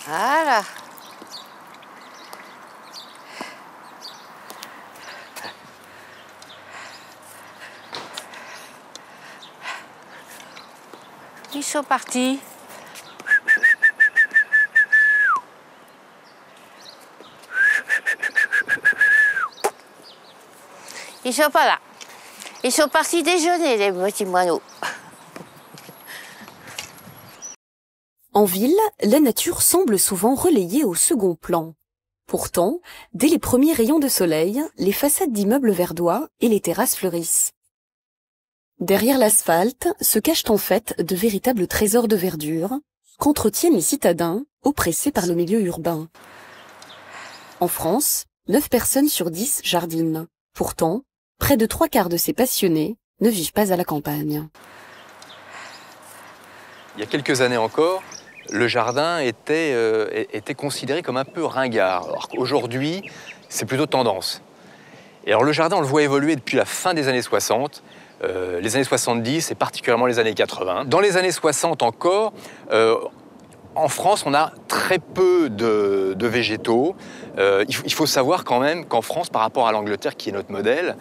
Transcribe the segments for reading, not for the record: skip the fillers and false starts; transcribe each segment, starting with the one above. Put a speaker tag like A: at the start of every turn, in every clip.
A: Voilà. Ils sont partis. Ils sont pas là. Ils sont partis déjeuner, les petits moineaux.
B: En ville, la nature semble souvent relayée au second plan. Pourtant, dès les premiers rayons de soleil, les façades d'immeubles verdoient et les terrasses fleurissent. Derrière l'asphalte se cachent en fait de véritables trésors de verdure qu'entretiennent les citadins oppressés par le milieu urbain. En France, 9 personnes sur 10 jardinent. Pourtant, près de 3/4 de ces passionnés ne vivent pas à la campagne.
C: Il y a quelques années encore, le jardin était considéré comme un peu ringard. Alors qu'aujourd'hui, c'est plutôt tendance. Et alors le jardin, on le voit évoluer depuis la fin des années 60, les années 70 et particulièrement les années 80. Dans les années 60 encore, en France, on a très peu de végétaux. Il faut savoir quand même qu'en France, par rapport à l'Angleterre, qui est notre modèle,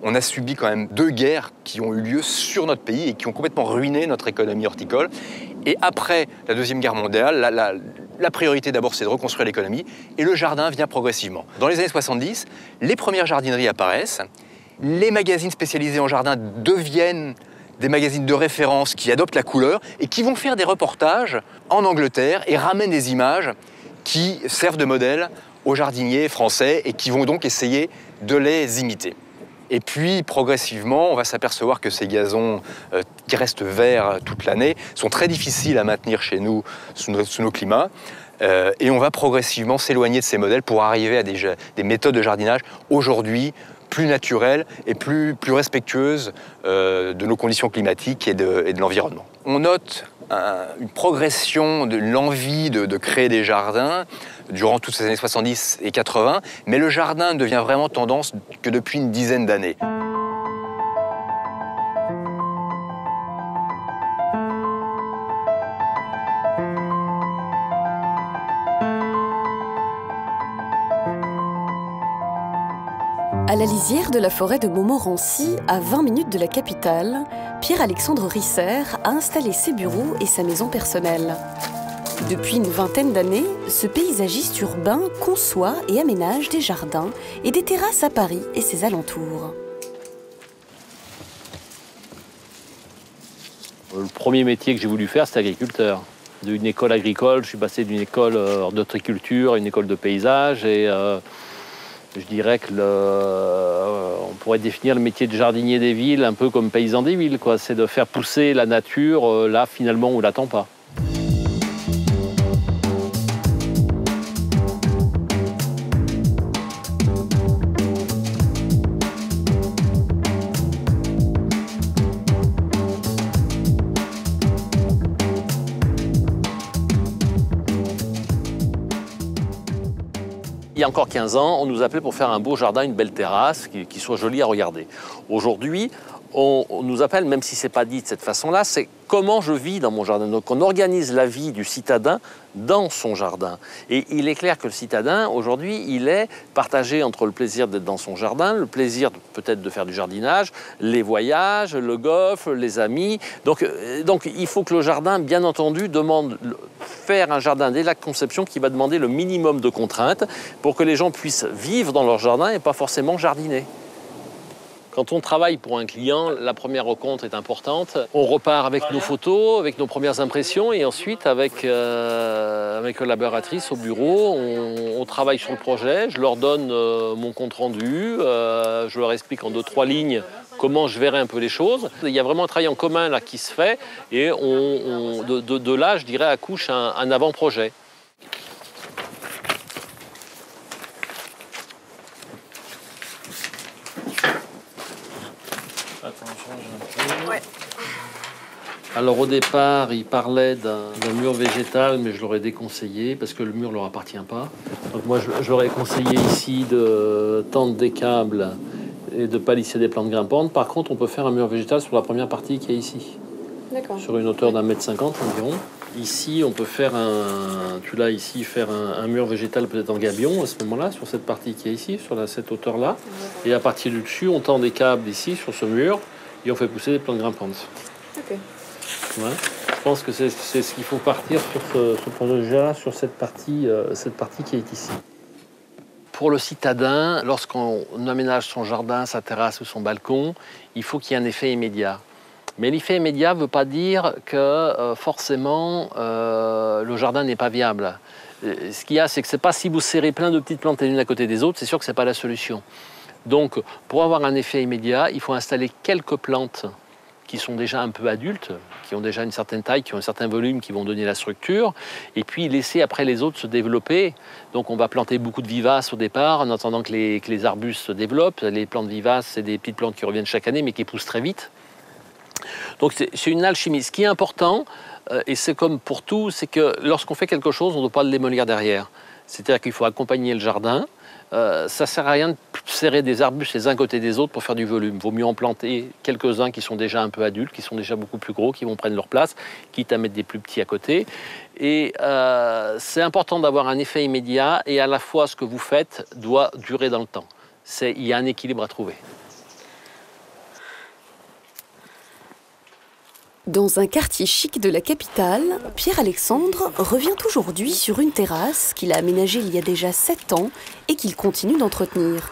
C: on a subi quand même 2 guerres qui ont eu lieu sur notre pays et qui ont complètement ruiné notre économie horticole. Et après la Deuxième Guerre mondiale, la priorité d'abord, c'est de reconstruire l'économie et le jardin vient progressivement. Dans les années 70, les premières jardineries apparaissent, les magazines spécialisés en jardin deviennent des magazines de référence qui adoptent la couleur et qui vont faire des reportages en Angleterre et ramènent des images qui servent de modèle aux jardiniers français et qui vont donc essayer de les imiter. Et puis, progressivement, on va s'apercevoir que ces gazons qui restent verts toute l'année sont très difficiles à maintenir chez nous sous nos climats. Et on va progressivement s'éloigner de ces modèles pour arriver à des méthodes de jardinage aujourd'hui plus naturelles et plus respectueuses de nos conditions climatiques et de l'environnement. On note une progression de l'envie de créer des jardins durant toutes ces années 70 et 80, mais le jardin ne devient vraiment tendance que depuis une dizaine d'années.
B: À la lisière de la forêt de Montmorency, à 20 minutes de la capitale, Pierre-Alexandre Risser a installé ses bureaux et sa maison personnelle. Depuis une vingtaine d'années, ce paysagiste urbain conçoit et aménage des jardins et des terrasses à Paris et ses alentours.
D: Le premier métier que j'ai voulu faire, c'était agriculteur. D'une école agricole, je suis passé d'une école d'horticulture à une école de paysage et je dirais que on pourrait définir le métier de jardinier des villes un peu comme paysan des villes, quoi. C'est de faire pousser la nature là finalement où on l'attend pas. Il y a encore 15 ans, on nous appelait pour faire un beau jardin, une belle terrasse, qui soit jolie à regarder. Aujourd'hui, on nous appelle, même si ce n'est pas dit de cette façon-là, c'est comment je vis dans mon jardin. Donc on organise la vie du citadin dans son jardin. Et il est clair que le citadin, aujourd'hui, il est partagé entre le plaisir d'être dans son jardin, le plaisir peut-être de faire du jardinage, les voyages, le golf, les amis. Donc il faut que le jardin, bien entendu, demande faire un jardin dès la conception qui va demander le minimum de contraintes pour que les gens puissent vivre dans leur jardin et pas forcément jardiner. Quand on travaille pour un client, la première rencontre est importante. On repart avec nos photos, avec nos premières impressions et ensuite avec mes collaboratrices au bureau, on travaille sur le projet. Je leur donne mon compte-rendu, je leur explique en 2-3 lignes comment je verrai un peu les choses. Il y a vraiment un travail en commun là qui se fait et de là, je dirais, accouche un avant-projet.
A: Ouais.
D: Alors au départ, il parlait d'un mur végétal, mais je l'aurais déconseillé parce que le mur ne leur appartient pas. Donc moi, je leur ai conseillé ici de tendre des câbles et de palisser des plantes grimpantes. Par contre, on peut faire un mur végétal sur la première partie qui est ici.
E: D'accord.
D: Sur une hauteur d'1,50 m environ. Ici, on peut faire un mur végétal peut-être en gabion à ce moment-là, sur cette partie qui est ici, sur cette hauteur-là. Et à partir du dessus, on tend des câbles ici sur ce mur et on fait pousser des plantes grimpantes.
E: Ok.
D: Ouais. Je pense que c'est ce qu'il faut partir sur ce projet-là, sur cette partie qui est ici. Pour le citadin, lorsqu'on aménage son jardin, sa terrasse ou son balcon, il faut qu'il y ait un effet immédiat. Mais l'effet immédiat ne veut pas dire que forcément le jardin n'est pas viable. Ce qu'il y a, c'est que c'est pas si vous serrez plein de petites plantes les unes à côté des autres, c'est sûr que ce n'est pas la solution. Donc, pour avoir un effet immédiat, il faut installer quelques plantes qui sont déjà un peu adultes, qui ont déjà une certaine taille, qui ont un certain volume, qui vont donner la structure, et puis laisser après les autres se développer. Donc on va planter beaucoup de vivaces au départ, en attendant que les arbustes se développent. Les plantes vivaces, c'est des petites plantes qui reviennent chaque année, mais qui poussent très vite. Donc c'est une alchimie. Ce qui est important, et c'est comme pour tout, c'est que lorsqu'on fait quelque chose, on ne doit pas le démolir derrière. C'est-à-dire qu'il faut accompagner le jardin. Ça ne sert à rien de serrer des arbustes les uns côté des autres pour faire du volume. Il vaut mieux en planter quelques-uns qui sont déjà un peu adultes, qui sont déjà beaucoup plus gros, qui vont prendre leur place, quitte à mettre des plus petits à côté. Et c'est important d'avoir un effet immédiat, et à la fois ce que vous faites doit durer dans le temps. Il y a un équilibre à trouver.
B: Dans un quartier chic de la capitale, Pierre-Alexandre revient aujourd'hui sur une terrasse qu'il a aménagée il y a déjà 7 ans et qu'il continue d'entretenir.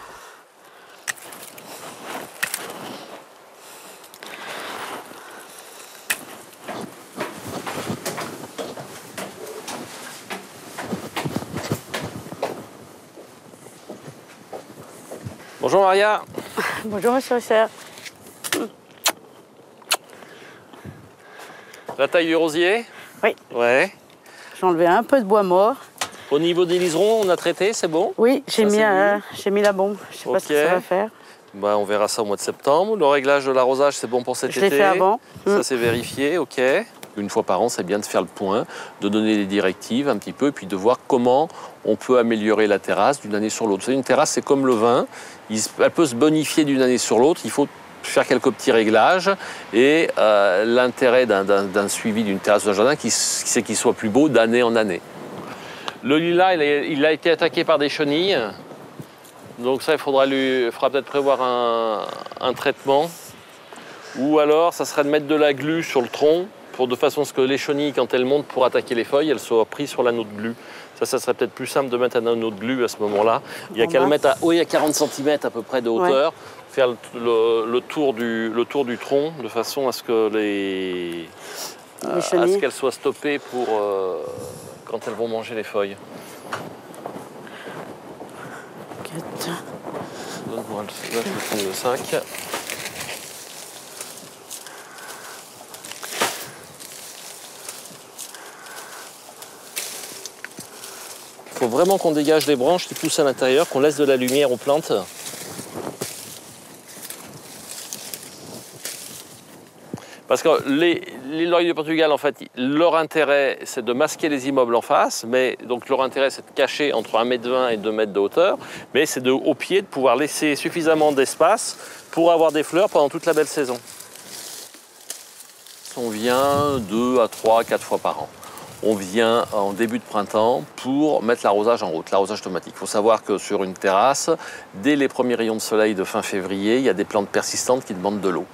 D: Bonjour Maria.
E: Bonjour Monsieur Richard.
D: La taille du rosier?
E: Oui.
D: Ouais.
E: J'ai enlevé un peu de bois mort.
D: Au niveau des liserons, on a traité, c'est bon?
E: Oui, j'ai mis la bombe. Je ne sais pas ce que ça va faire.
D: Bah, on verra ça au mois de septembre. Le réglage de l'arrosage, c'est bon pour cet été?
E: Je l'ai fait avant.
D: Ça, c'est vérifié, ok. Une fois par an, c'est bien de faire le point, de donner des directives un petit peu, et puis de voir comment on peut améliorer la terrasse d'une année sur l'autre. Vous savez, une terrasse, c'est comme le vin. Elle peut se bonifier d'une année sur l'autre. Il faut faire quelques petits réglages, et l'intérêt d'un suivi d'une terrasse d'un jardin, c'est qu'il soit plus beau d'année en année. Le lilas, il a été attaqué par des chenilles, donc ça, il faudra peut-être prévoir un traitement, ou alors ça serait de mettre de la glu sur le tronc, de façon à ce que les chenilles, quand elles montent pour attaquer les feuilles, elles soient prises sur l'anneau de glu. Ça serait peut-être plus simple de mettre un anneau de glu à ce moment-là. Il y a qu'à le mettre à 40 cm à peu près de hauteur, ouais. Faire le tour du tronc, de façon à ce que à ce qu'elles soient stoppées pour quand elles vont manger les feuilles. Donne-moi là, je vais prendre le sac. Il faut vraiment qu'on dégage les branches qui poussent à l'intérieur, qu'on laisse de la lumière aux plantes. Parce que les lauriers du Portugal, en fait, leur intérêt, c'est de masquer les immeubles en face, mais donc leur intérêt, c'est de cacher entre 1,20 m et 2 m de hauteur, mais c'est au pied de pouvoir laisser suffisamment d'espace pour avoir des fleurs pendant toute la belle saison. On vient 2 à 3, 4 fois par an. On vient en début de printemps pour mettre l'arrosage en route, l'arrosage automatique. Il faut savoir que sur une terrasse, dès les premiers rayons de soleil de fin février, il y a des plantes persistantes qui demandent de l'eau.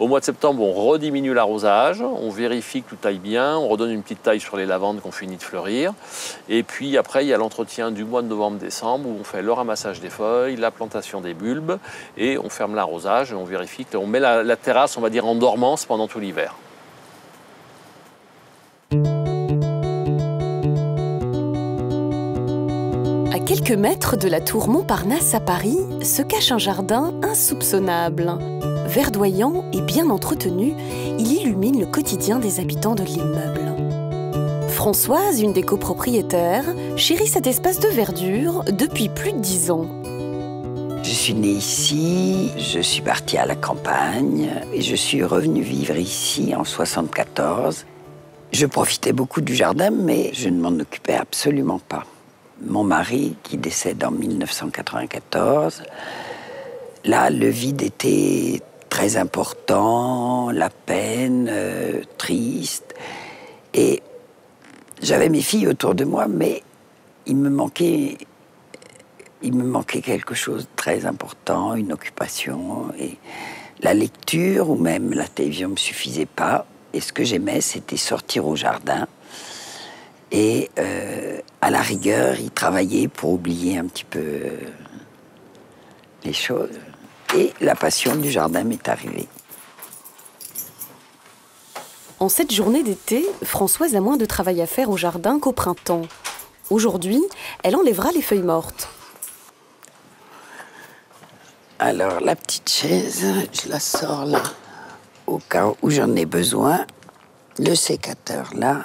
D: Au mois de septembre, on rediminue l'arrosage, on vérifie que tout aille bien, on redonne une petite taille sur les lavandes qu'on finit de fleurir. Et puis après, il y a l'entretien du mois de novembre-décembre où on fait le ramassage des feuilles, la plantation des bulbes et on ferme l'arrosage et on vérifie qu'on met la terrasse, on va dire, en dormance pendant tout l'hiver.
B: À quelques mètres de la tour Montparnasse à Paris se cache un jardin insoupçonnable. Verdoyant et bien entretenu, il illumine le quotidien des habitants de l'immeuble. Françoise, une des copropriétaires, chérit cet espace de verdure depuis plus de 10 ans.
F: Je suis née ici, je suis partie à la campagne et je suis revenue vivre ici en 1974. Je profitais beaucoup du jardin, mais je ne m'en occupais absolument pas. Mon mari, qui décède en 1994, là, le vide était très important, la peine, triste. Et J'avais mes filles autour de moi, mais il me manquait quelque chose de très important, une occupation. Et la lecture ou même la télévision ne me suffisait pas. Et ce que j'aimais, c'était sortir au jardin. Et à la rigueur, y travailler pour oublier un petit peu les choses. Et la passion du jardin m'est arrivée.
B: En cette journée d'été, Françoise a moins de travail à faire au jardin qu'au printemps. Aujourd'hui, elle enlèvera les feuilles mortes.
F: Alors, la petite chaise, je la sors là, au cas où j'en ai besoin. Le sécateur là.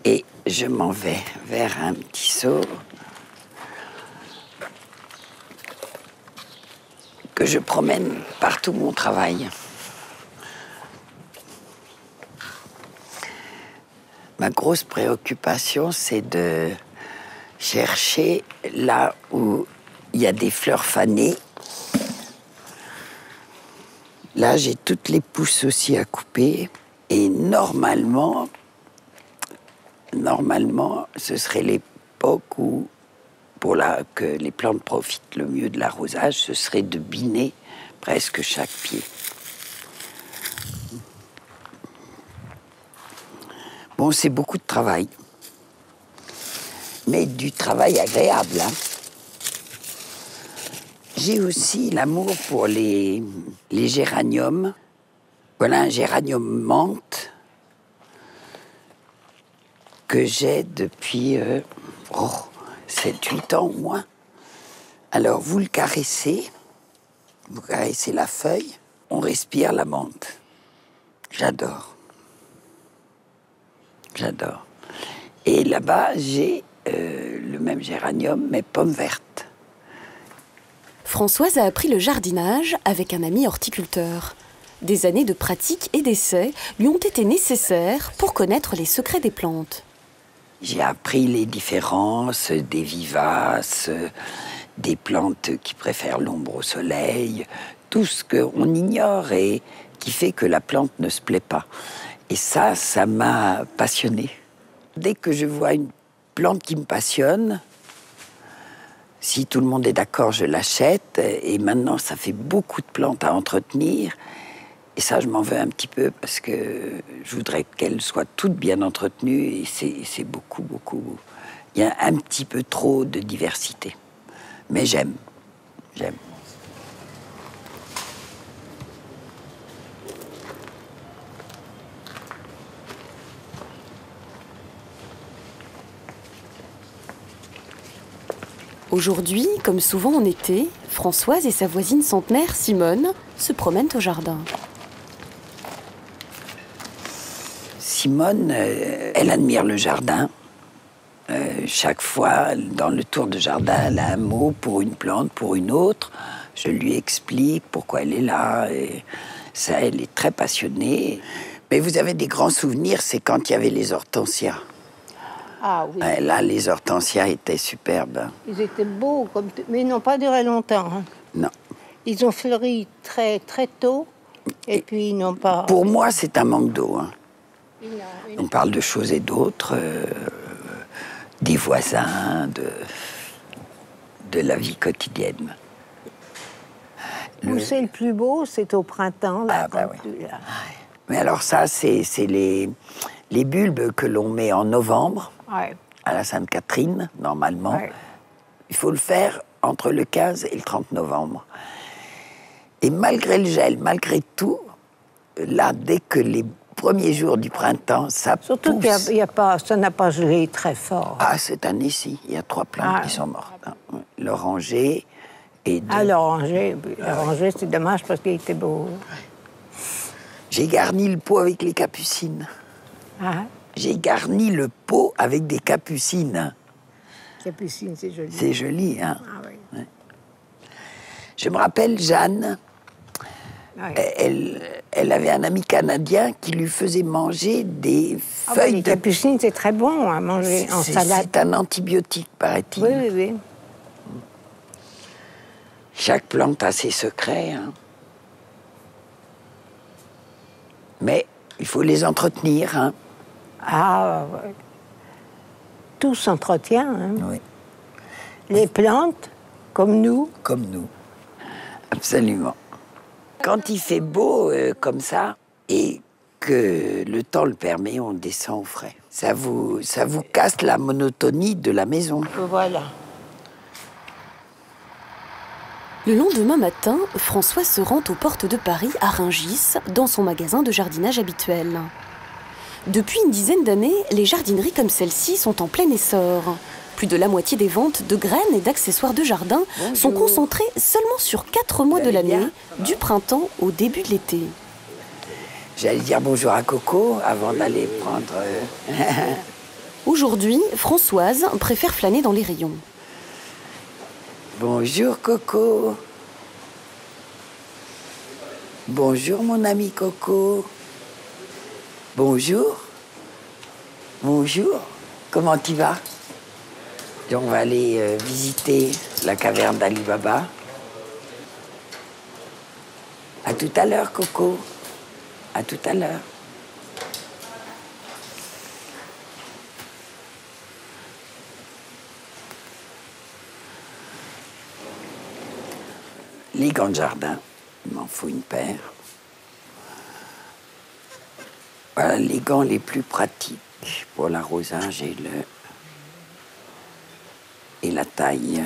F: Et je m'en vais vers un petit seau que je promène par tout mon travail. Ma grosse préoccupation, c'est de chercher là où il y a des fleurs fanées. Là, j'ai toutes les pousses aussi à couper. Et normalement, ce serait l'époque où, que les plantes profitent le mieux de l'arrosage, ce serait de biner presque chaque pied. Bon, c'est beaucoup de travail, mais du travail agréable. Hein. J'ai aussi l'amour pour les géraniums. Voilà un géranium menthe que j'ai depuis 7-8 ans au moins. Alors, vous le caressez, vous caressez la feuille, on respire la menthe. J'adore. J'adore. Et là-bas, j'ai le même géranium, mais pommes vertes.
B: Françoise a appris le jardinage avec un ami horticulteur. Des années de pratique et d'essais lui ont été nécessaires pour connaître les secrets des plantes.
F: J'ai appris les différences des vivaces, des plantes qui préfèrent l'ombre au soleil, tout ce qu'on ignore et qui fait que la plante ne se plaît pas. Et ça m'a passionnée. Dès que je vois une plante qui me passionne, si tout le monde est d'accord, je l'achète. Et maintenant, ça fait beaucoup de plantes à entretenir. Et ça, je m'en veux un petit peu parce que je voudrais qu'elles soient toutes bien entretenues. Et c'est beaucoup. Il y a un petit peu trop de diversité. Mais j'aime.
B: Aujourd'hui, comme souvent en été, Françoise et sa voisine centenaire, Simone, se promènent au jardin.
F: Simone, elle admire le jardin. Chaque fois, dans le tour de jardin, elle a un mot pour une plante, pour une autre. Je lui explique pourquoi elle est là. Et ça, elle est très passionnée. Mais vous avez des grands souvenirs, c'est quand il y avait les hortensias.
A: Ah oui.
F: Là, les hortensias étaient superbes.
A: Ils étaient beaux, mais ils n'ont pas duré longtemps. Hein.
F: Non.
A: Ils ont fleuri très tôt, et puis ils n'ont pas...
F: Pour moi, c'est un manque d'eau. Hein. On parle de choses et d'autres, des voisins, de la vie quotidienne.
A: Où c'est le plus beau, c'est au printemps. Là,
F: oui. Là. Mais alors ça, c'est les bulbes que l'on met en novembre, à la Sainte-Catherine, normalement. Ouais. Il faut le faire entre le 15 et le 30 novembre. Et malgré le gel, malgré tout, là, dès que les premiers jours du printemps, ça pousse.
A: Surtout que ça n'a pas gelé très fort.
F: Ah, cette année-ci, il y a 3 plantes qui sont mortes. L'oranger et...
A: l'oranger, c'est dommage parce qu'il était beau.
F: J'ai garni le pot avec les capucines. J'ai garni le pot avec des capucines.
A: Capucines, c'est joli.
F: C'est joli, hein.
A: Oui.
F: Ouais. Je me rappelle, Jeanne, elle avait un ami canadien qui lui faisait manger des feuilles
A: les capucines, c'est très bon à manger en salade.
F: C'est un antibiotique, paraît-il.
A: Oui.
F: Chaque plante a ses secrets, hein. Mais il faut les entretenir, hein.
G: Ah, tout s'entretient. Hein.
F: Oui.
G: Les plantes, comme nous.
F: Comme nous. Absolument. Quand il fait beau comme ça, et que le temps le permet, on descend au frais. Ça vous casse la monotonie de la maison.
G: Voilà.
B: Le lendemain matin, François se rend aux portes de Paris, à Rungis, dans son magasin de jardinage habituel. Depuis une dizaine d'années, les jardineries comme celle-ci sont en plein essor. Plus de la moitié des ventes de graines et d'accessoires de jardin sont concentrées seulement sur 4 mois de l'année, du printemps au début de l'été.
F: J'allais dire bonjour à Coco avant d'aller prendre...
B: Aujourd'hui, Françoise préfère flâner dans les rayons.
F: Bonjour Coco. Bonjour mon ami Coco. Bonjour. Bonjour. Comment tu vas? Et on va aller visiter la caverne d'Ali Baba. À tout à l'heure Coco. À tout à l'heure. Les gants de jardin, il m'en faut une paire. Voilà les gants les plus pratiques pour l'arrosage et la taille.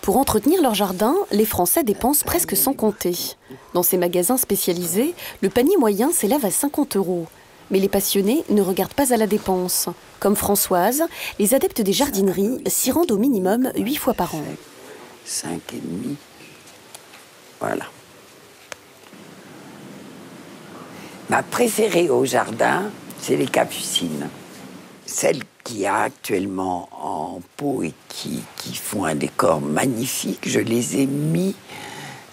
B: Pour entretenir leur jardin, les Français dépensent presque sans compter. Dans ces magasins spécialisés, le panier moyen s'élève à 50 €. Mais les passionnés ne regardent pas à la dépense. Comme Françoise, les adeptes des jardineries s'y rendent au minimum 8 fois par an.
F: 5,5. Voilà. Ma préférée au jardin, c'est les capucines. Celles qu'il y a actuellement en pot et qui font un décor magnifique, je les ai mis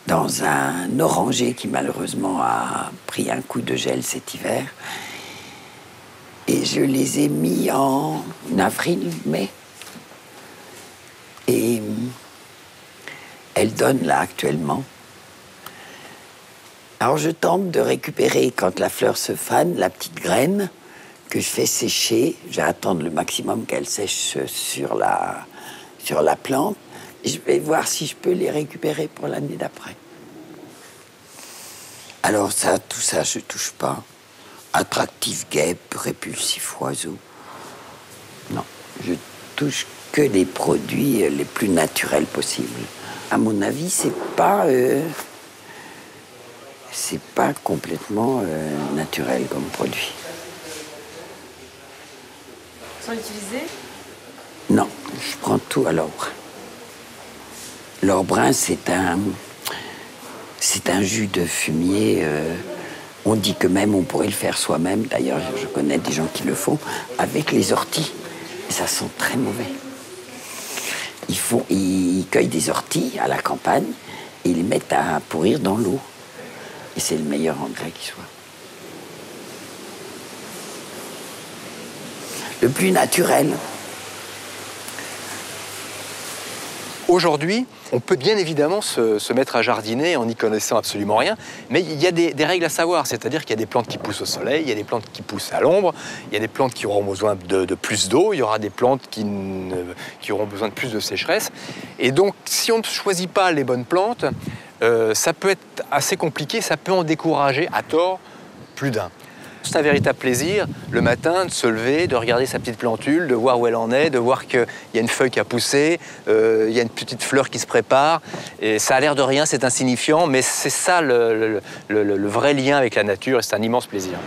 F: dans un oranger qui malheureusement a pris un coup de gel cet hiver. Et je les ai mis en avril, mai. Et elles donnent là actuellement. Alors je tente de récupérer, quand la fleur se fane, la petite graine que je fais sécher. Je vais attendre le maximum qu'elle sèche sur la plante. Et je vais voir si je peux les récupérer pour l'année d'après. Alors ça, tout ça, je touche pas. Attractif guêpe, répulsif oiseau. Non, je touche que les produits les plus naturels possibles. À mon avis, c'est pas complètement naturel comme produit.
B: Sans l'utiliser?
F: Non, je prends tout à l'or brun. L'or brun, c'est un jus de fumier. On dit que même on pourrait le faire soi-même. D'ailleurs, je connais des gens qui le font avec les orties. Et ça sent très mauvais. Ils cueillent des orties à la campagne et ils les mettent à pourrir dans l'eau. Et c'est le meilleur engrais qui soit. Le plus naturel.
C: Aujourd'hui, on peut bien évidemment se mettre à jardiner en n'y connaissant absolument rien, mais il y a des règles à savoir, c'est-à-dire qu'il y a des plantes qui poussent au soleil, il y a des plantes qui poussent à l'ombre, il y a des plantes qui auront besoin de plus d'eau, il y aura des plantes qui auront besoin de plus de sécheresse. Et donc, si on ne choisit pas les bonnes plantes, ça peut être assez compliqué, ça peut en décourager à tort plus d'un. C'est un véritable plaisir, le matin, de se lever, de regarder sa petite plantule, de voir où elle en est, de voir qu'il y a une feuille qui a poussé, il y a une petite fleur qui se prépare. Et ça a l'air de rien, c'est insignifiant, mais c'est ça le vrai lien avec la nature, et c'est un immense plaisir.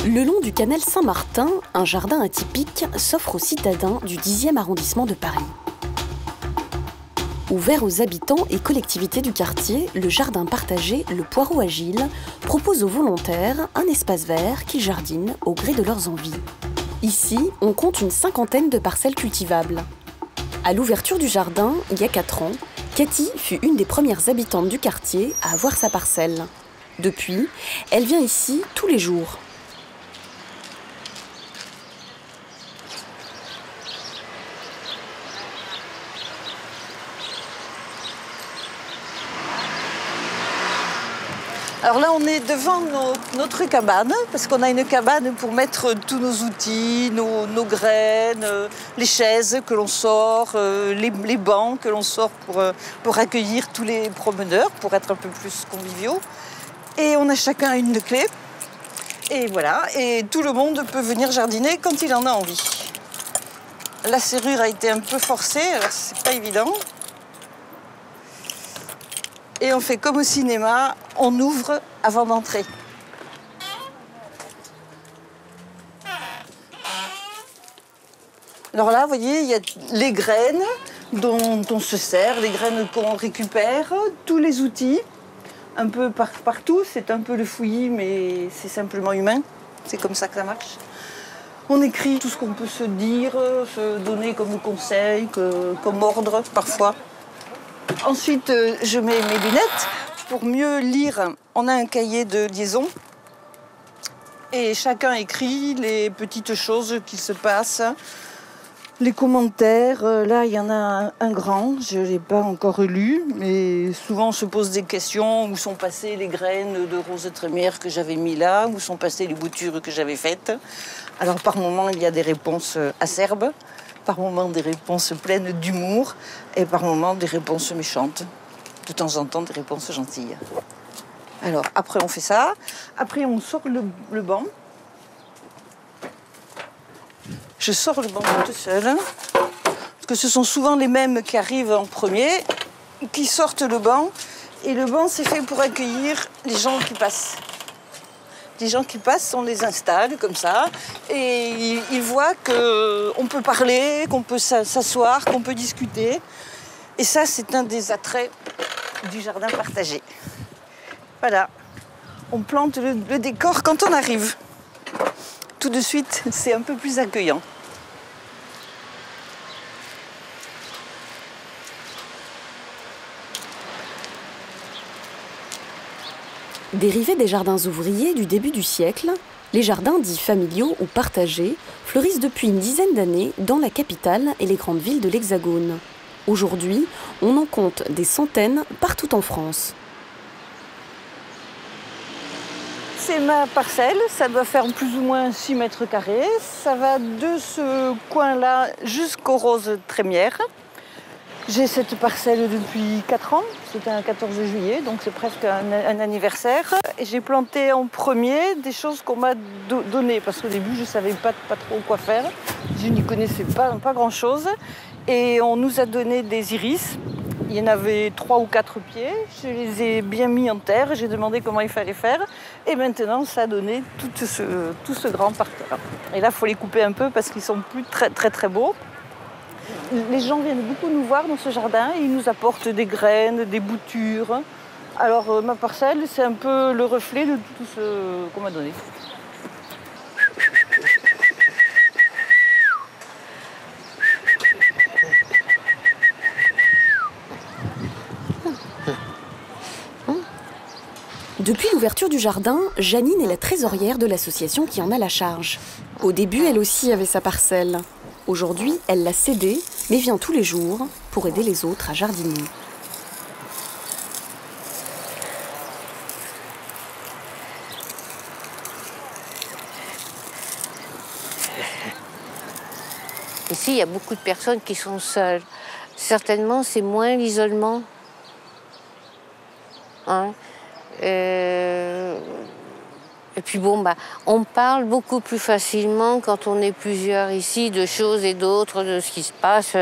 B: Le long du canal Saint-Martin, un jardin atypique s'offre aux citadins du 10e arrondissement de Paris. Ouvert aux habitants et collectivités du quartier, le jardin partagé Le Poireau Agile propose aux volontaires un espace vert qu'ils jardinent au gré de leurs envies. Ici, on compte une 50aine de parcelles cultivables. À l'ouverture du jardin, il y a 4 ans, Cathy fut une des premières habitantes du quartier à avoir sa parcelle. Depuis, elle vient ici tous les jours.
H: Alors là, on est devant notre cabane, parce qu'on a une cabane pour mettre tous nos outils, nos graines, les chaises que l'on sort, les bancs que l'on sort pour accueillir tous les promeneurs, pour être un peu plus conviviaux. Et on a chacun une clé. Et voilà, et tout le monde peut venir jardiner quand il en a envie. La serrure a été un peu forcée, alors c'est pas évident. Et on fait comme au cinéma, on ouvre avant d'entrer. Alors là, vous voyez, il y a les graines dont on se sert, les graines qu'on récupère, tous les outils. Un peu partout, c'est un peu le fouillis, mais c'est simplement humain. C'est comme ça que ça marche. On écrit tout ce qu'on peut se dire, se donner comme conseil, comme ordre parfois. Ensuite, je mets mes lunettes pour mieux lire. On a un cahier de liaison et chacun écrit les petites choses qui se passent. Les commentaires, là il y en a un grand, je ne l'ai pas encore lu, mais souvent on se pose des questions, où sont passées les graines de rose trémière que j'avais mis là, où sont passées les boutures que j'avais faites. Alors par moments il y a des réponses acerbes, par moments des réponses pleines d'humour, et par moments des réponses méchantes. De temps en temps des réponses gentilles. Alors après on fait ça, après on sort le banc. Je sors le banc toute seule, parce que ce sont souvent les mêmes qui arrivent en premier, qui sortent le banc. Et le banc, c'est fait pour accueillir les gens qui passent. Les gens qui passent, on les installe comme ça, et ils voient qu'on peut parler, qu'on peut s'asseoir, qu'on peut discuter. Et ça, c'est un des attraits du jardin partagé. Voilà, on plante le décor quand on arrive. Tout de suite, c'est un peu plus accueillant.
B: Dérivés des jardins ouvriers du début du siècle, les jardins dits familiaux ou partagés fleurissent depuis une dizaine d'années dans la capitale et les grandes villes de l'Hexagone. Aujourd'hui, on en compte des centaines partout en France.
H: C'est ma parcelle, ça doit faire plus ou moins 6 mètres carrés. Ça va de ce coin-là jusqu'aux roses trémières. J'ai cette parcelle depuis 4 ans, c'était un 14 juillet, donc c'est presque un anniversaire. Et j'ai planté en premier des choses qu'on m'a données, parce qu'au début je ne savais pas trop quoi faire. Je n'y connaissais pas grand-chose. Et on nous a donné des iris. Il y en avait 3 ou 4 pieds, je les ai bien mis en terre, j'ai demandé comment il fallait faire. Et maintenant, ça a donné tout ce grand parterre. Et là, il faut les couper un peu parce qu'ils sont plus très beaux. Les gens viennent beaucoup nous voir dans ce jardin et ils nous apportent des graines, des boutures. Alors, ma parcelle, c'est un peu le reflet de tout ce qu'on m'a donné.
B: Depuis l'ouverture du jardin, Janine est la trésorière de l'association qui en a la charge. Au début, elle aussi avait sa parcelle. Aujourd'hui, elle l'a cédée, mais vient tous les jours pour aider les autres à jardiner.
A: Ici, il y a beaucoup de personnes qui sont seules. Certainement, c'est moins l'isolement. Hein? Et puis bon, on parle beaucoup plus facilement quand on est plusieurs ici de choses et d'autres, de ce qui se passe.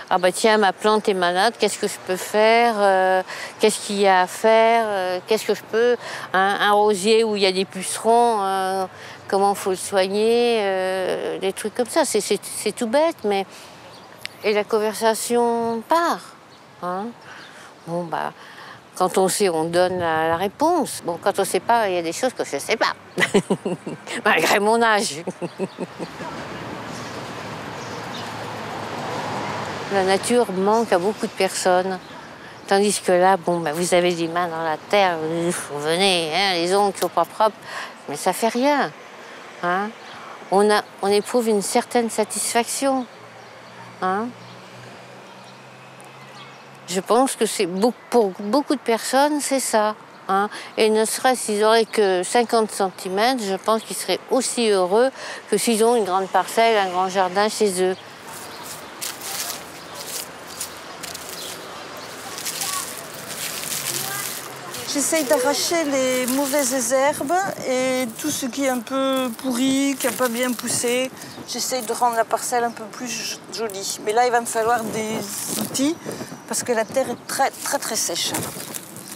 A: Ah tiens, ma plante est malade, qu'est-ce que je peux faire? Qu'est-ce qu'il y a à faire? Qu'est-ce que je peux? Un rosier où il y a des pucerons, comment il faut le soigner? Des trucs comme ça, c'est tout bête, mais... Et la conversation part. Hein? Bon, quand on sait, on donne la réponse. Bon, quand on ne sait pas, il y a des choses que je ne sais pas, malgré mon âge. La nature manque à beaucoup de personnes. Tandis que là, vous avez des mains dans la terre, vous venez, hein, les ongles qui ne sont pas propres, mais ça ne fait rien. Hein? On éprouve une certaine satisfaction. Hein? Je pense que pour beaucoup de personnes, c'est ça. Hein. Et ne serait-ce s'ils n'auraient que 50 cm, je pense qu'ils seraient aussi heureux que s'ils ont une grande parcelle, un grand jardin chez eux.
H: J'essaye d'arracher les mauvaises herbes et tout ce qui est un peu pourri, qui n'a pas bien poussé. J'essaye de rendre la parcelle un peu plus jolie. Mais là, il va me falloir des outils parce que la terre est très sèche.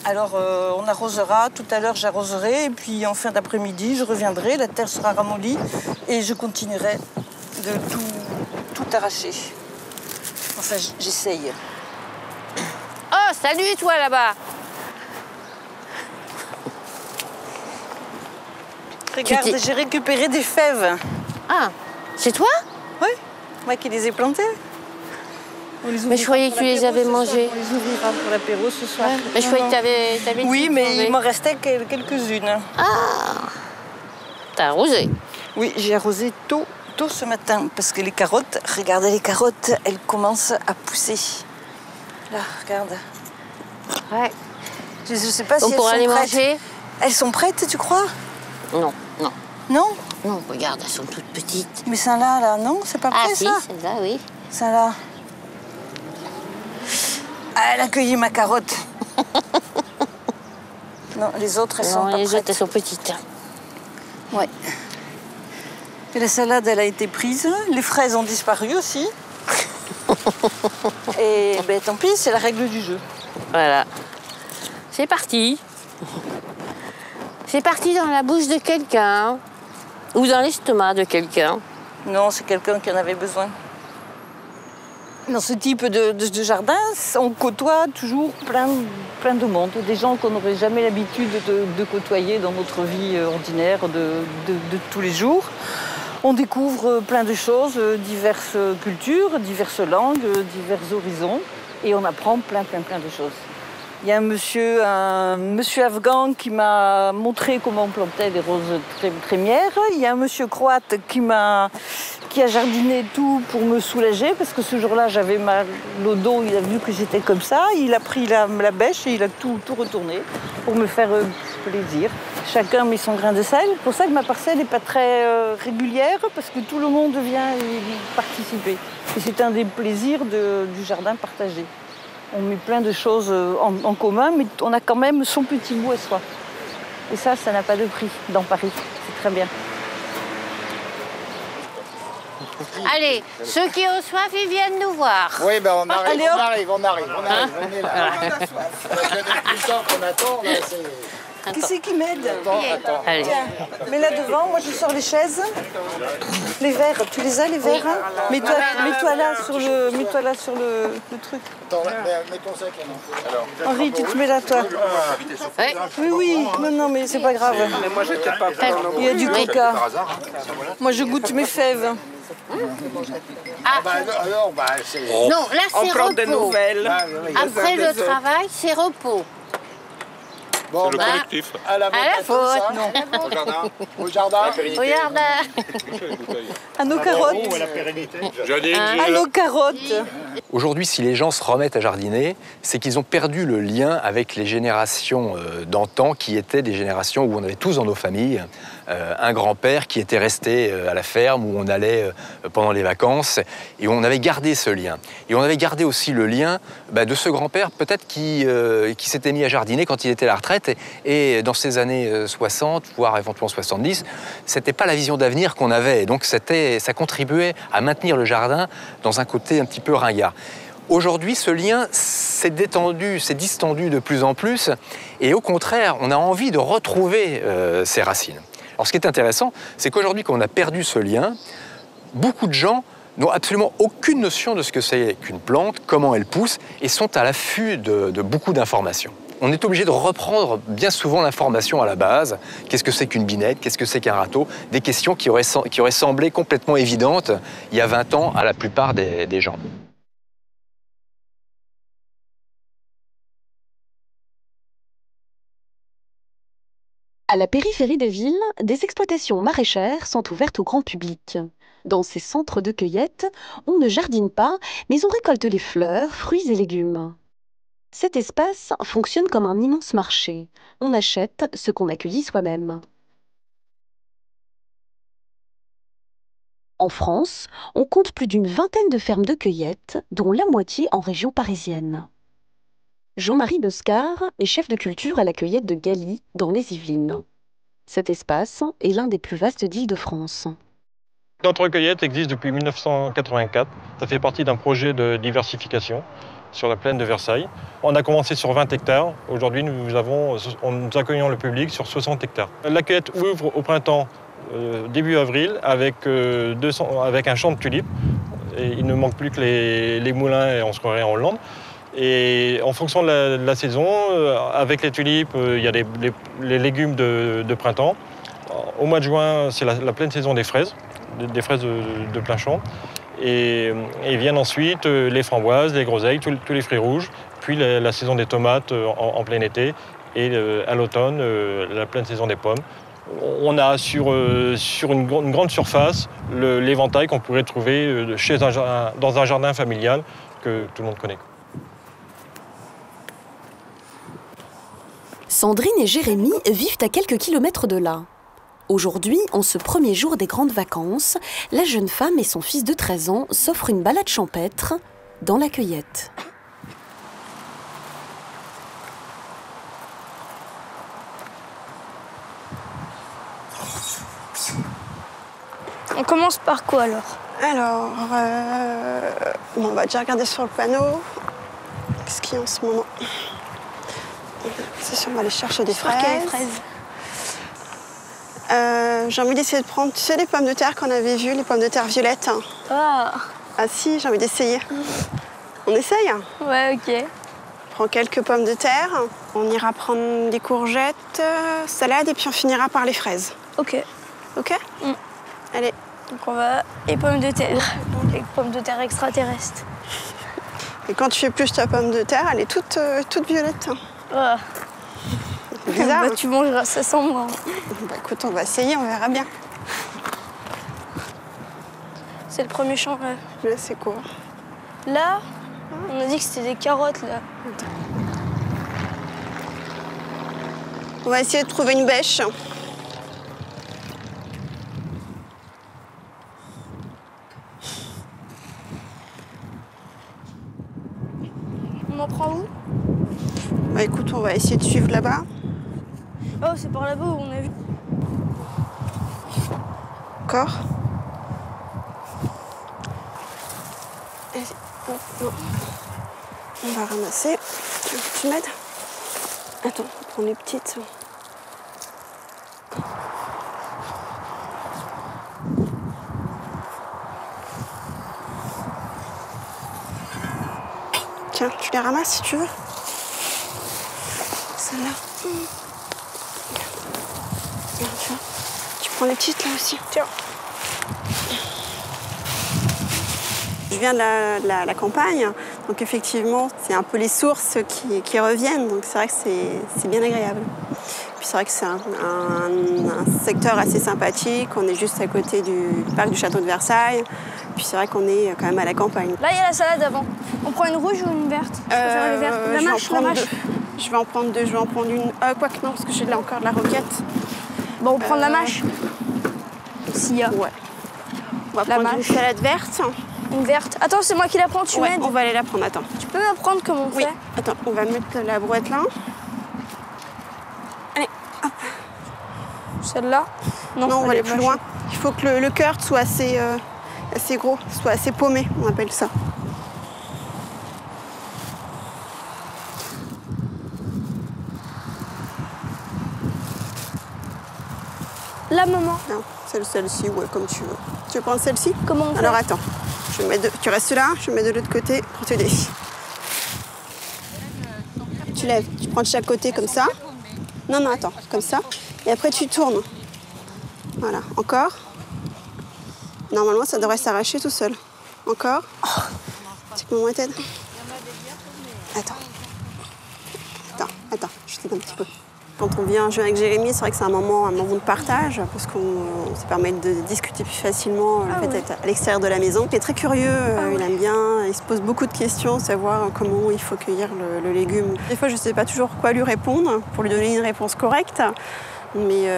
H: Alors, on arrosera. Tout à l'heure, j'arroserai. Et puis, en fin d'après-midi, je reviendrai. La terre sera ramollie et je continuerai de tout arracher. Enfin, j'essaye.
A: Oh, salut toi là-bas!
H: Regarde, j'ai récupéré des fèves.
A: Ah, c'est toi?
H: Oui, moi qui les ai plantées.
A: Mais je croyais que tu les avais mangées.
H: On les ouvrira pour l'apéro ce soir.
A: Ouais. Mais je croyais que tu avais
H: Oui, mais il m'en restait quelques-unes.
A: Ah! T'as arrosé?
H: Oui, j'ai arrosé tôt ce matin parce que les carottes, regardez les carottes, elles commencent à pousser. Là, regarde.
A: Ouais.
H: Je ne sais pas si
A: donc
H: elles
A: pour
H: sont
A: aller
H: prêtes.
A: manger?
H: Elles sont prêtes, tu crois?
A: Non, non.
H: Non?
A: Non, regarde, elles sont toutes petites.
H: Mais celle-là, là, non? C'est pas prêt,
A: si,
H: ça?
A: celle-là, oui.
H: Celle-là. Ah, elle a cueilli ma carotte. Non, les autres, elles sont pas
A: les
H: prêtes.
A: autres, elles sont petites.
H: Oui. Et la salade, elle a été prise. Les fraises ont disparu aussi. Et ben, tant pis, c'est la règle du jeu.
A: Voilà. C'est parti. C'est parti dans la bouche de quelqu'un. Ou dans l'estomac de quelqu'un.
H: Non, c'est quelqu'un qui en avait besoin. Dans ce type de jardin, on côtoie toujours plein de monde. Des gens qu'on n'aurait jamais l'habitude de côtoyer dans notre vie ordinaire de tous les jours. On découvre plein de choses, diverses cultures, diverses langues, divers horizons. Et on apprend plein de choses. Il y a un monsieur afghan qui m'a montré comment on plantait des roses trémières. Il y a un monsieur croate qui a jardiné tout pour me soulager parce que ce jour-là, j'avais mal au dos. Il a vu que j'étais comme ça. Il a pris la bêche et il a tout retourné pour me faire plaisir. Chacun met son grain de sel. C'est pour ça que ma parcelle n'est pas très régulière parce que tout le monde vient y participer. Et c'est un des plaisirs du jardin partagé. On met plein de choses en commun, mais on a quand même son petit goût à soi. Et ça n'a pas de prix dans Paris. C'est très bien.
A: Allez, ceux qui ont soif, ils viennent nous voir.
I: Oui, ben on arrive,
A: Allez,
I: on arrive. On est là. Depuis le temps qu'on attend, là, c'est...
H: Qui c'est qui m'aide?
I: Attends.
A: Allez.
H: Tiens, mets-la devant, moi je sors les chaises. Les verres, tu les as les verres? Mets-toi là sur le truc.
I: Attends, mets ton sac là. Alors,
H: Henri, tu te mets là toi.
A: Ouais.
H: Oui, non, mais c'est pas grave.
I: mais moi j'étais pas prêt.
H: Il y a du coca. Moi je goûte mes fèves.
I: Alors, c'est...
A: Non, là c'est repos.
I: des nouvelles.
A: Après le travail, c'est repos.
I: Bon,
J: C'est le collectif.
I: à la
A: faute.
H: Non.
I: Au jardin.
A: Regarde.
H: À nos carottes. À nos carottes.
C: Aujourd'hui, si les gens se remettent à jardiner, c'est qu'ils ont perdu le lien avec les générations d'antan, qui étaient des générations où on avait tous dans nos familles un grand-père qui était resté à la ferme, où on allait pendant les vacances, et on avait gardé ce lien. Et on avait gardé aussi le lien de ce grand-père, peut-être qui s'était mis à jardiner quand il était à la retraite, et dans ces années 60, voire éventuellement 70, c'était pas la vision d'avenir qu'on avait, et donc ça contribuait à maintenir le jardin dans un côté un petit peu ringard. Aujourd'hui, ce lien s'est détendu, s'est distendu de plus en plus, et au contraire, on a envie de retrouver ses racines. Alors ce qui est intéressant, c'est qu'aujourd'hui, quand on a perdu ce lien, beaucoup de gens n'ont absolument aucune notion de ce que c'est qu'une plante, comment elle pousse, et sont à l'affût de beaucoup d'informations. On est obligé de reprendre bien souvent l'information à la base. Qu'est-ce que c'est qu'une binette? Qu'est-ce que c'est qu'un râteau? Des questions qui auraient semblé complètement évidentes il y a 20 ans à la plupart des gens.
B: À la périphérie des villes, des exploitations maraîchères sont ouvertes au grand public. Dans ces centres de cueillette, on ne jardine pas, mais on récolte les fleurs, fruits et légumes. Cet espace fonctionne comme un immense marché. On achète ce qu'on accueillit soi-même. En France, on compte plus d'une vingtaine de fermes de cueillette, dont la moitié en région parisienne. Jean-Marie Bescar est chef de culture à la cueillette de Galy, dans les Yvelines. Cet espace est l'un des plus vastes d'Île-de-France.
J: Notre cueillette existe depuis 1984. Ça fait partie d'un projet de diversification sur la plaine de Versailles. On a commencé sur 20 hectares. Aujourd'hui, nous accueillons le public sur 60 hectares. La cueillette ouvre au printemps, début avril, avec un champ de tulipes. Et il ne manque plus que les moulins et on se croirait en Hollande. Et en fonction de la saison, avec les tulipes, il y a les légumes de printemps. Au mois de juin, c'est la pleine saison des fraises de plein champ. Et viennent ensuite les framboises, les groseilles, tous les fruits rouges, puis la saison des tomates en plein été, et à l'automne, la pleine saison des pommes. On a sur une grande surface l'éventail qu'on pourrait trouver dans un jardin familial que tout le monde connaît.
B: Sandrine et Jérémy vivent à quelques kilomètres de là. Aujourd'hui, en ce premier jour des grandes vacances, la jeune femme et son fils de 13 ans s'offrent une balade champêtre dans la cueillette.
K: On commence par quoi alors?
L: Alors, on va déjà regarder sur le panneau. Qu'est-ce qu'il y a en ce moment? C'est sûr, on va aller chercher des fraises.
K: Quelles fraises?
L: J'ai envie d'essayer de prendre, tu sais, les pommes de terre qu'on avait vues, les pommes de terre violettes.
K: Ah
L: Si, j'ai envie d'essayer. On essaye?
K: Ouais, ok.
L: On prend quelques pommes de terre, on ira prendre des courgettes, salade, et puis on finira par les fraises.
K: Ok.
L: Ok? Allez.
K: Donc on va... Et pommes de terre. Les pommes de terre extraterrestres.
L: Et quand tu épluches ta pomme de terre, elle est toute violette.
K: Ah.
L: C'est bizarre.
K: Bah, tu mangeras ça sans moi.
L: Bah écoute, on va essayer, on verra bien.
K: C'est le premier champ là.
L: Là, c'est quoi?
K: Là, on a dit que c'était des carottes là.
L: On va essayer de trouver une bêche.
K: On en prend où?
L: Bah écoute, on va essayer de suivre là-bas.
K: Oh, c'est par là-bas où on a vu.
L: Encore? Non. On va ramasser. Tu m'aides? Attends, on prend les petites. Tiens, tu les ramasses si tu veux. Celle-là. Tu prends les petites là aussi.
K: Tiens.
L: Je viens de la campagne, donc effectivement, c'est un peu les sources qui reviennent, donc c'est vrai que c'est bien agréable. Puis c'est vrai que c'est un secteur assez sympathique, on est juste à côté du parc du château de Versailles, puis c'est vrai qu'on est quand même à la campagne.
K: Là, il y a la salade avant. On prend une rouge ou une verte? Je préfère les vertes. La mâche, la mâche.
L: Je vais en prendre deux, je vais en prendre une. Quoique non, parce que j'ai là encore de la roquette.
K: Bon, on prend de la mâche. S'il y a.
L: Ouais. On va prendre une salade verte.
K: Une verte. Attends, c'est moi qui la prends, tu m'aides?
L: On va aller la prendre, attends.
K: Tu peux m'apprendre comment on fait?
L: Attends, on va mettre la brouette là. Allez, hop.
K: Celle-là?
L: Non, on va aller plus loin. Il faut que le cœur soit assez gros, soit assez paumé, on appelle ça.
K: La maman?
L: Non, celle-ci, ouais, comme tu veux. Tu veux prendre celle-ci?
K: Comment on fait?
L: Alors attends, tu restes là, je mets de l'autre côté pour t'aider. Tu lèves, tu prends de chaque côté comme ça. Non, attends, comme ça. Et après tu tournes. Voilà, encore. Normalement, ça devrait s'arracher tout seul. Encore. Tu peux m'aider? Attends, je t'aide un petit peu. Quand on vient jouer avec Jérémy, c'est vrai que c'est un moment de partage, parce qu'on ça permet de discuter plus facilement, le fait d'être à l'extérieur de la maison. Il est très curieux, il aime bien, il se pose beaucoup de questions, savoir comment il faut cueillir le légume. Des fois, je ne sais pas toujours quoi lui répondre pour lui donner une réponse correcte. Mais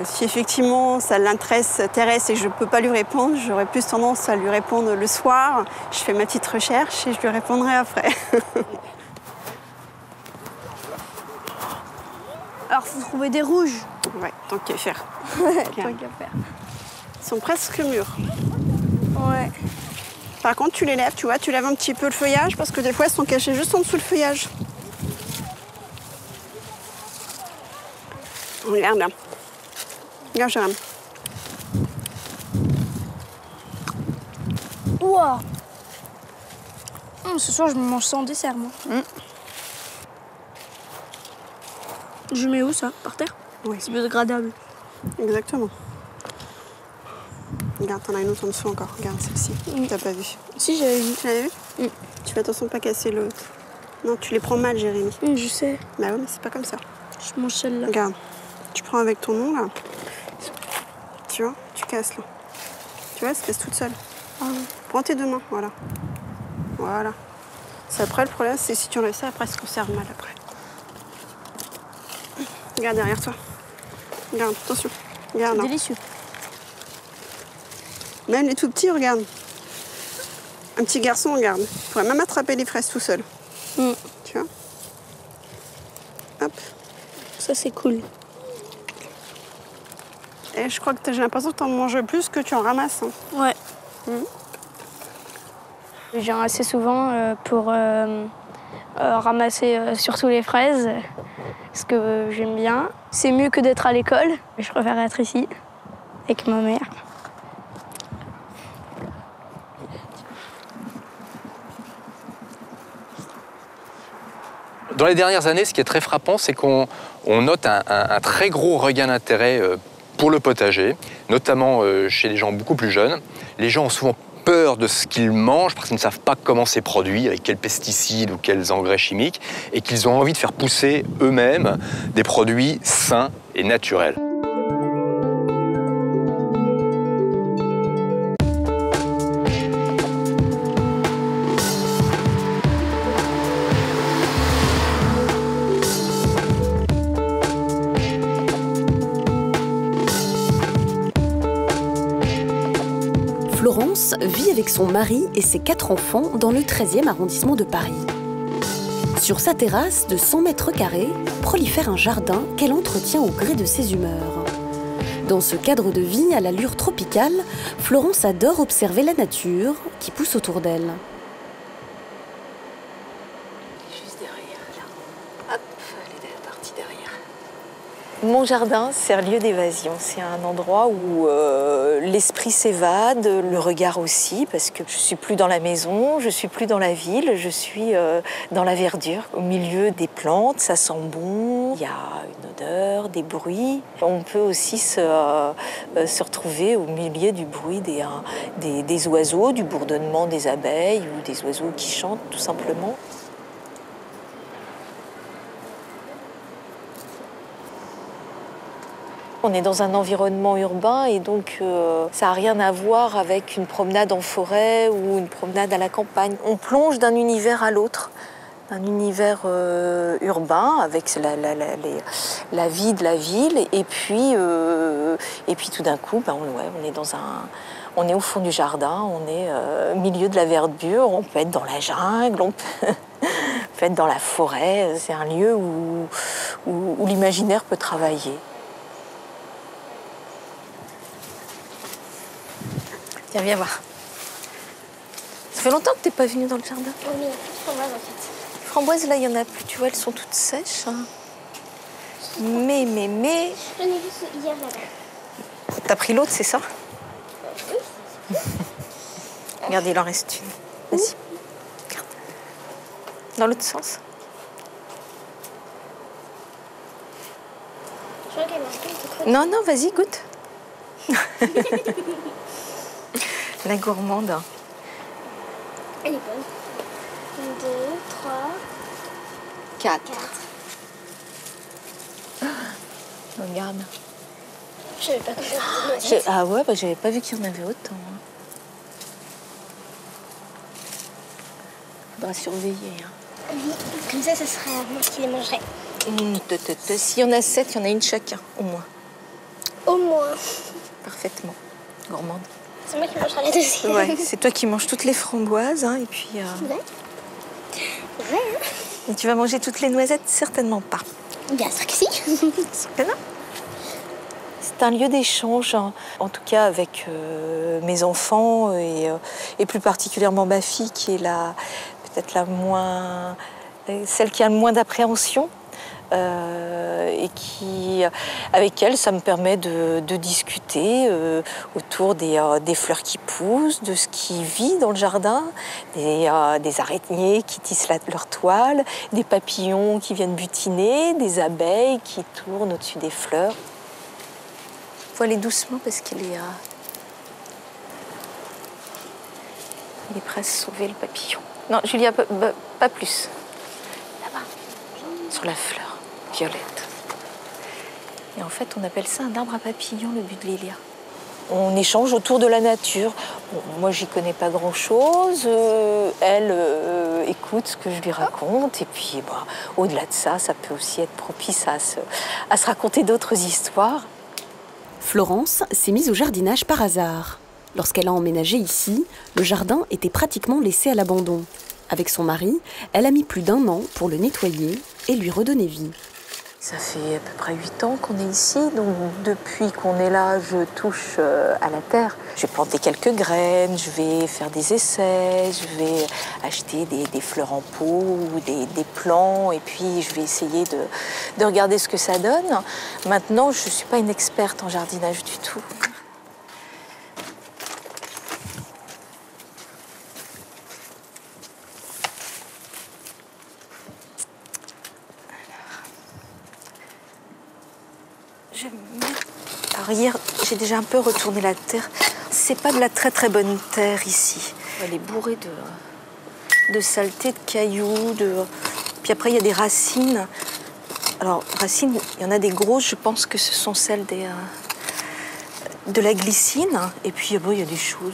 L: si effectivement ça l'intéresse et que je ne peux pas lui répondre, j'aurais plus tendance à lui répondre le soir. Je fais ma petite recherche et je lui répondrai après.
K: Alors, faut trouver des rouges.
L: Ouais, tant qu'à faire.
K: Tant qu'à faire.
L: Ils sont presque mûrs.
K: Ouais.
L: Par contre, tu les lèves, tu vois, tu lèves un petit peu le feuillage parce que des fois, elles sont cachées juste en dessous le feuillage. Regarde là. Regarde, Jérôme.
K: Wow. Ce soir, je me mange ça en dessert, moi. Je mets où ça? Par terre?
L: Oui.
K: C'est biodégradable.
L: Exactement. Regarde, t'en as une autre en dessous encore. Regarde celle-ci. T'as pas vu?
K: Si, j'avais vu.
L: Tu l'avais vu? Tu fais attention de pas casser l'autre. Non, tu les prends mal, Jérémy.
K: Je sais.
L: Bah ouais, mais c'est pas comme ça.
K: Je mange celle-là.
L: Regarde. Tu prends avec ton nom, là. Tu vois? Tu casses, là. Tu vois, elle se casse toute seule.
K: Ah ouais.
L: Prends tes deux mains, voilà. Voilà. C'est après, le problème, c'est si tu enlèves ça, après, ça se conserve mal, après. Regarde derrière toi. Regarde, attention. Regarde.
K: C'est délicieux.
L: Même les tout petits, regarde. Un petit garçon, regarde. Il pourrait même attraper les fraises tout seul. Tu vois? Hop.
K: Ça, c'est cool.
L: Et je crois que j'ai l'impression que tu en manges plus que tu en ramasses.
K: Ouais. Je viens assez souvent pour ramasser surtout les fraises, parce que j'aime bien. C'est mieux que d'être à l'école. Je préfère être ici, avec ma mère.
C: Dans les dernières années, ce qui est très frappant, c'est qu'on note un très gros regain d'intérêt pour le potager, notamment chez les gens beaucoup plus jeunes. Les gens ont souvent peur de ce qu'ils mangent parce qu'ils ne savent pas comment c'est produit, avec quels pesticides ou quels engrais chimiques, et qu'ils ont envie de faire pousser eux-mêmes des produits sains et naturels.
B: Florence vit avec son mari et ses 4 enfants dans le 13e arrondissement de Paris. Sur sa terrasse de 100 mètres carrés, prolifère un jardin qu'elle entretient au gré de ses humeurs. Dans ce cadre de vie à l'allure tropicale, Florence adore observer la nature qui pousse autour d'elle.
M: Juste derrière, là. Hop, elle est partie derrière. Mon jardin, c'est un lieu d'évasion. C'est un endroit où l'esprit s'évade, le regard aussi, parce que je suis plus dans la maison, je suis plus dans la ville, je suis dans la verdure, au milieu des plantes, ça sent bon, il y a une odeur, des bruits. On peut aussi se retrouver au milieu du bruit des oiseaux, du bourdonnement des abeilles ou des oiseaux qui chantent tout simplement. On est dans un environnement urbain et donc ça n'a rien à voir avec une promenade en forêt ou une promenade à la campagne. On plonge d'un univers à l'autre, un univers urbain avec la vie de la ville et puis tout d'un coup, on est au fond du jardin, on est au milieu de la verdure, on peut être dans la jungle, on peut être dans la forêt. C'est un lieu où l'imaginaire peut travailler. Tiens, viens voir. Ça fait longtemps que t'es pas venue dans le jardin.
K: Oui, il y a plus de framboises en fait.
M: Les framboises, là, il y en a plus. Tu vois, elles sont toutes sèches. Hein. Mais...
K: J'en ai vu hier là-bas.
M: T'as pris l'autre, c'est ça?
K: Oui.
M: Regarde, il en reste une. Vas-y. Regarde. Dans l'autre sens.
K: Je crois qu'elle marche un peu.
M: Non, vas-y, goûte. La gourmande.
K: Elle est bonne. 1, 2, 3,
M: 4. Regarde.
N: Je savais pas qu'il y avait des noisettes.
M: Ah ouais, bah, j'avais pas vu qu'il y en avait autant. Hein. Faudra surveiller. Hein.
N: Oui, comme ça serait moi qui les mangerais.
M: S'il y en a 7, il y en a une chacun, au moins.
N: Au moins.
M: Parfaitement. Gourmande.
N: C'est moi qui mangerai la deuxième.
M: Ouais, c'est toi qui manges toutes les framboises, hein, et puis...
N: Ouais. Ouais.
M: Et tu vas manger toutes les noisettes? Certainement pas.
N: Bien sûr que si.
M: C'est un lieu d'échange, hein, en tout cas avec mes enfants et plus particulièrement ma fille qui est peut-être celle qui a le moins d'appréhension. Et avec elle, ça me permet de discuter autour des fleurs qui poussent, de ce qui vit dans le jardin, des araignées qui tissent leur toile, des papillons qui viennent butiner, des abeilles qui tournent au-dessus des fleurs. Il faut aller doucement parce qu'il est prêt à se sauver, le papillon. Non, Julia, pas plus. Là-bas, sur la fleur violette. Et en fait, on appelle ça un arbre à papillons, le buddleia. On échange autour de la nature. Bon, moi, j'y connais pas grand-chose. Elle écoute ce que je lui raconte. Et puis, au-delà de ça, ça peut aussi être propice à se raconter d'autres histoires.
B: Florence s'est mise au jardinage par hasard. Lorsqu'elle a emménagé ici, le jardin était pratiquement laissé à l'abandon. Avec son mari, elle a mis plus d'1 an pour le nettoyer et lui redonner vie.
M: Ça fait à peu près 8 ans qu'on est ici, donc depuis qu'on est là, je touche à la terre. Je vais planter quelques graines, je vais faire des essais, je vais acheter des fleurs en pot ou des plants, et puis je vais essayer de regarder ce que ça donne. Maintenant, je ne suis pas une experte en jardinage du tout. Alors hier, j'ai déjà un peu retourné la terre. C'est pas de la très très bonne terre ici. Elle est bourrée de saleté, de cailloux, Puis après, il y a des racines. Alors, racines, il y en a des grosses, je pense que ce sont celles de la glycine. Et puis, il y a des choses.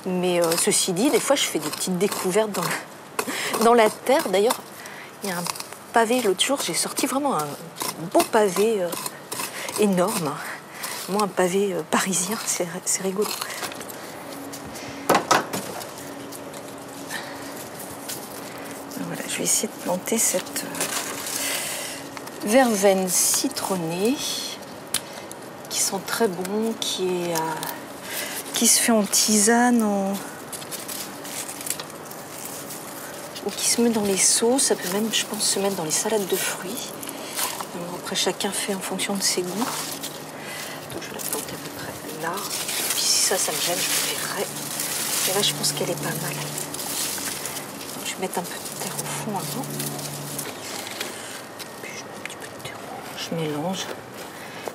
M: Mais ceci dit, des fois, je fais des petites découvertes dans la terre. D'ailleurs, il y a un pavé, l'autre jour, j'ai sorti vraiment un beau pavé énorme. Moi, un pavé parisien, c'est rigolo. Voilà, je vais essayer de planter cette verveine citronnée qui sent très bon, qui se fait en tisane, ou qui se met dans les sauces. Ça peut même, je pense, se mettre dans les salades de fruits. Alors après, chacun fait en fonction de ses goûts. Donc je vais la planter à peu près là. Puis si ça me gêne, je verrai. Et là, je pense qu'elle est pas mal. Donc, je vais mettre un peu de terre au fond avant. Puis je mets un petit peu de terreau. Je mélange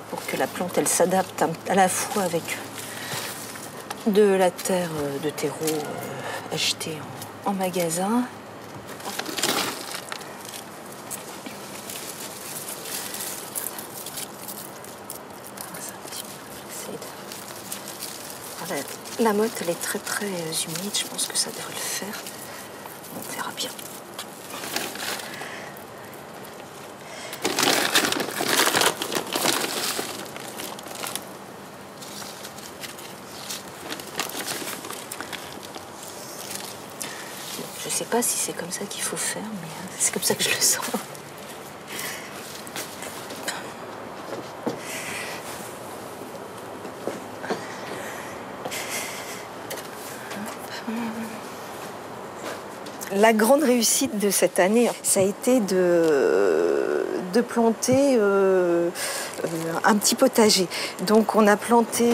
M: pour que la plante, elle s'adapte à la fois avec de la terre de terreau achetée en magasin. La motte, elle est très très humide, je pense que ça devrait le faire. On verra bien. Je sais pas si c'est comme ça qu'il faut faire, mais c'est comme ça que je le sens. La grande réussite de cette année, ça a été de planter un petit potager. Donc on a planté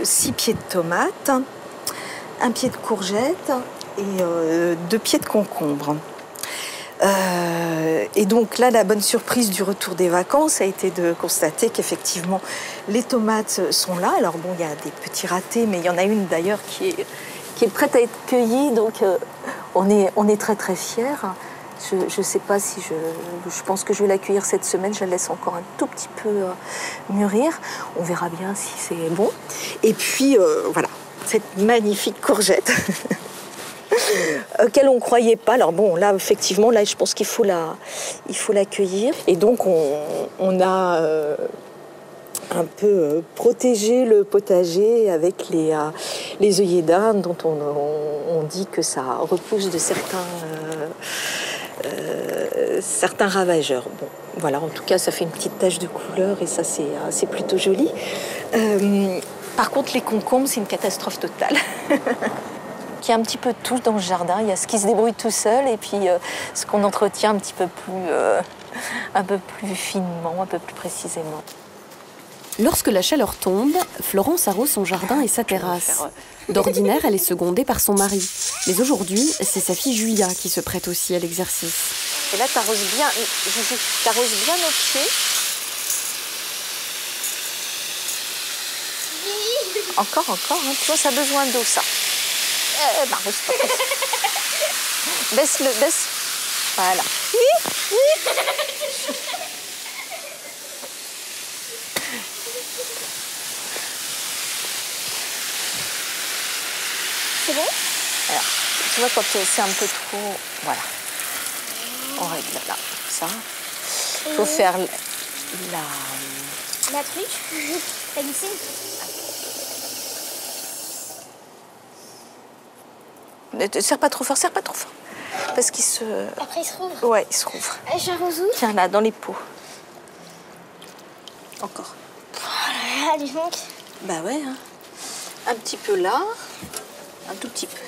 M: 6 pieds de tomates, 1 pied de courgettes et 2 pieds de concombre. Et donc là, la bonne surprise du retour des vacances a été de constater qu'effectivement, les tomates sont là. Alors bon, il y a des petits ratés, mais il y en a une d'ailleurs qui est prête à être cueillie, donc on est très très fiers. Je ne sais pas si je pense que je vais l'accueillir cette semaine. Je la laisse encore un tout petit peu mûrir. On verra bien si c'est bon. Et puis, voilà, cette magnifique courgette auquel on ne croyait pas. Alors bon, là, effectivement, là, je pense qu'il faut l'accueillir. Et donc, on a un peu protégé le potager avec les œillets d'Inde dont on dit que ça repousse de certains ravageurs. Bon, voilà, en tout cas, ça fait une petite tache de couleur et ça, c'est plutôt joli. Par contre, les concombres, c'est une catastrophe totale. Il y a un petit peu de tout dans ce jardin. Il y a ce qui se débrouille tout seul et puis ce qu'on entretient un petit peu plus finement, un peu plus précisément.
B: Lorsque la chaleur tombe, Florence arrose son jardin et sa terrasse. D'ordinaire, elle est secondée par son mari. Mais aujourd'hui, c'est sa fille Julia qui se prête aussi à l'exercice.
M: Et là, t'arroses bien nos pieds. Encore, hein. Tu vois, ça a besoin d'eau, ça. M'arrose pas. Baisse. Voilà.
N: C'est bon?
M: Alors, tu vois, quand c'est un peu trop... Voilà. On règle là, ça. Il faut faire
N: la truc, la glycine.
M: Ne serre pas trop fort, Parce qu'il se...
N: Après, il se rouvre?
M: Ouais, il se rouvre.
N: J'arrose où?
M: Tiens, là, dans les pots. Encore.
N: Oh là là, dis donc.
M: Bah ouais, hein. Un petit peu là. Un tout petit peu.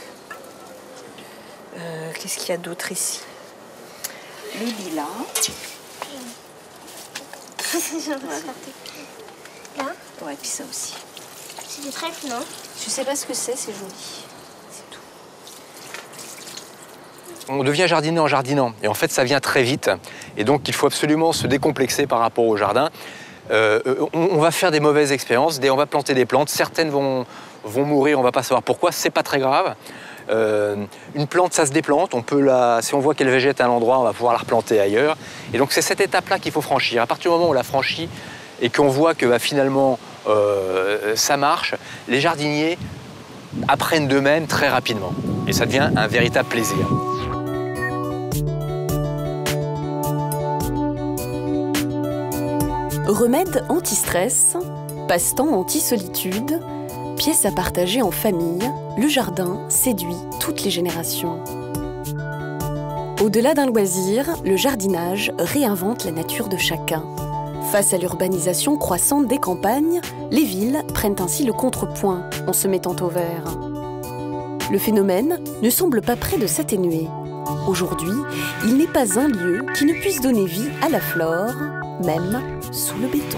M: Qu'est-ce qu'il y a d'autre ici? Le lilas.
N: Là?
M: Ouais, puis ça aussi.
N: C'est des trèfles, non?
M: Je sais pas ce que c'est joli.
C: On devient jardinier en jardinant. Et en fait, ça vient très vite. Et donc, il faut absolument se décomplexer par rapport au jardin. On va faire des mauvaises expériences. On va planter des plantes. Certaines vont mourir. On ne va pas savoir pourquoi. C'est pas très grave. Une plante, ça se déplante. Si on voit qu'elle végète à un endroit, on va pouvoir la replanter ailleurs. Et donc, c'est cette étape-là qu'il faut franchir. À partir du moment où on la franchit et qu'on voit que finalement, ça marche, les jardiniers apprennent d'eux-mêmes très rapidement. Et ça devient un véritable plaisir.
B: Remède anti-stress, passe-temps anti-solitude, pièce à partager en famille, le jardin séduit toutes les générations. Au-delà d'un loisir, le jardinage réinvente la nature de chacun. Face à l'urbanisation croissante des campagnes, les villes prennent ainsi le contrepoint en se mettant au vert. Le phénomène ne semble pas près de s'atténuer. Aujourd'hui, il n'est pas un lieu qui ne puisse donner vie à la flore, même sous le béton.